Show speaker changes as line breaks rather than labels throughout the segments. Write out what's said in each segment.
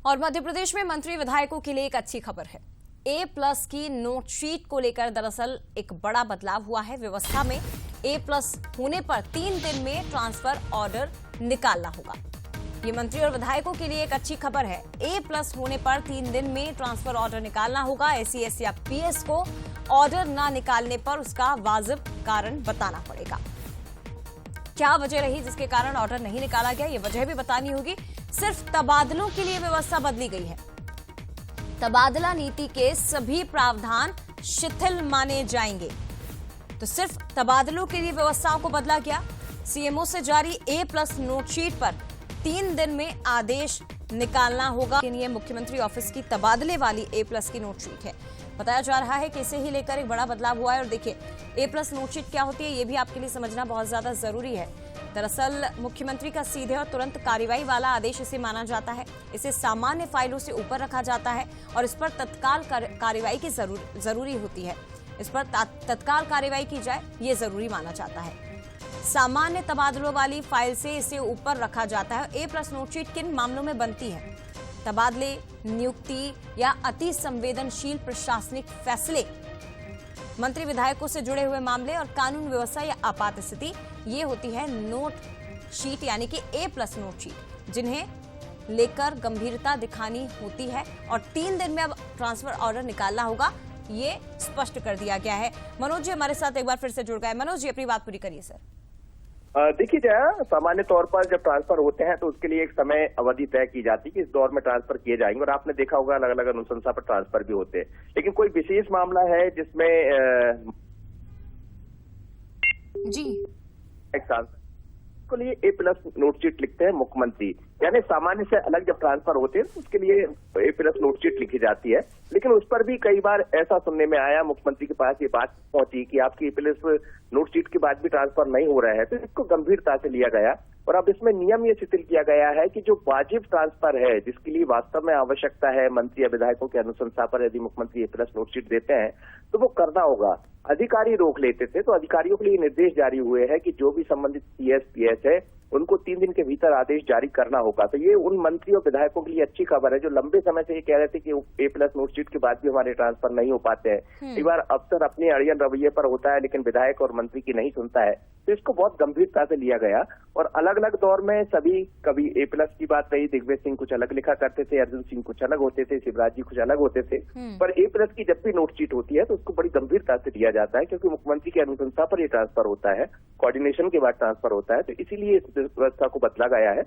और मध्य प्रदेश में मंत्री विधायकों के लिए एक अच्छी खबर है। A+ की नोट शीट को लेकर दरअसल एक बड़ा बदलाव हुआ है। व्यवस्था में A+ होने पर 3 दिन में ट्रांसफर ऑर्डर निकालना होगा। ये मंत्री और विधायकों के लिए एक अच्छी खबर है। A+ होने पर 3 दिन में ट्रांसफर ऑर्डर निकालना होगा। SC/SC या PS को ऑर्डर न निकालने पर उसका वाजिब कारण बताना पड़ेगा। क्या वजह रही जिसके कारण ऑर्डर नहीं निकाला गया, ये वजह भी बतानी होगी। सिर्फ तबादलों के लिए व्यवस्था बदली गई है। तबादला नीति के सभी प्रावधान शिथिल माने जाएंगे। तो सिर्फ तबादलों के लिए व्यवस्थाओं को बदला गया। CMO से जारी A+ नोटशीट पर 3 दिन में आदेश निकालना होगा। ये मुख्यमंत्री ऑफिस की तबादले वाली A+ की नोटशीट है। बताया जा रहा है कि इसे ही लेकर एक बड़ा बदलाव हुआ है। और देखिए, A+ नोटशीट क्या होती है ये भी आपके लिए समझना बहुत ज्यादा जरूरी है। दरअसल मुख्यमंत्री का सीधे और तुरंत कार्रवाई वाला आदेश इसे माना जाता है। इसे सामान्य फाइलों से ऊपर रखा जाता है और इस पर तत्काल कार्रवाई की जरूरी होती है। इस पर तत्काल कार्रवाई की जाए ये जरूरी माना जाता है। सामान्य तबादलों वाली फाइल से इसे ऊपर रखा जाता है। A+ नोटशीट किन मामलों में बनती है? तबादले, नियुक्ति या अति संवेदनशील प्रशासनिक फैसले, मंत्री विधायकों से जुड़े हुए मामले और कानून व्यवस्था या आपात स्थिति, ये होती है नोट शीट यानी कि A+ नोट शीट, जिन्हें लेकर गंभीरता दिखानी होती है और 3 दिन में अब ट्रांसफर ऑर्डर निकालना होगा, ये स्पष्ट कर दिया गया है। मनोज जी हमारे साथ एक बार फिर से जुड़ गए। मनोज जी अपनी बात पूरी करिए सर।
देखिए जया, सामान्य तौर पर जब ट्रांसफर होते हैं तो उसके लिए एक समय अवधि तय की जाती है कि इस दौर में ट्रांसफर किए जाएंगे, और आपने देखा होगा अलग अलग अनुशंसा पर ट्रांसफर भी होते हैं। लेकिन कोई विशेष मामला है जिसमें
जी
एक को लिए A+ नोटशीट लिखते हैं मुख्यमंत्री, यानी सामान्य से अलग जब ट्रांसफर होते हैं तो उसके लिए A+ नोटशीट लिखी जाती है। लेकिन उस पर भी कई बार ऐसा सुनने में आया, मुख्यमंत्री के पास ये बात पहुंची कि आपकी A+ नोटशीट के बाद भी ट्रांसफर नहीं हो रहा है, तो इसको गंभीरता से लिया गया और अब इसमें नियम ये शिथिल किया गया है कि जो वाजिब ट्रांसफर है, जिसके लिए वास्तव में आवश्यकता है मंत्री या विधायकों के अनुशंसा पर यदि मुख्यमंत्री A+ नोटशीट देते हैं तो वो करना होगा। अधिकारी रोक लेते थे, तो अधिकारियों के लिए निर्देश जारी हुए हैं कि जो भी संबंधित CS, PS है उनको 3 दिन के भीतर आदेश जारी करना होगा। तो ये उन मंत्री और विधायकों के लिए अच्छी खबर है जो लंबे समय से ये कह रहे थे कि A+ नोटशीट के बाद भी हमारे ट्रांसफर नहीं हो पाते हैं। कई बार अफसर अपने अड़ियल रवैये पर होता है लेकिन विधायक और मंत्री की नहीं सुनता है, तो इसको बहुत गंभीरता से लिया गया और अलग अलग दौर में सभी, कभी A+ की बात रही, दिग्विजय सिंह कुछ अलग लिखा करते थे, अर्जुन सिंह कुछ अलग होते थे, शिवराज जी कुछ अलग होते थे, पर A+ की जब भी नोटशीट होती है तो उसको बड़ी गंभीरता से लिया जाता है क्योंकि मुख्यमंत्री की अनुशंसा पर यह ट्रांसफर होता है, कोऑर्डिनेशन के बाद ट्रांसफर होता है, तो इसीलिए इस व्यवस्था को बदला गया है,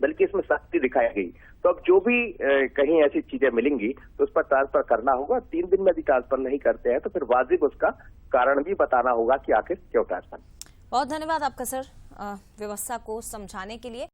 बल्कि इसमें सख्ती दिखाई गई। तो अब जो भी कहीं ऐसी चीजें मिलेंगी तो उस पर ट्रांसफर करना होगा। 3 दिन में यदि ट्रांसफर नहीं करते हैं तो फिर वाजिब उसका कारण भी बताना होगा कि आखिर क्यों ट्रांसफर।
बहुत धन्यवाद आपका सर व्यवस्था को समझाने के लिए।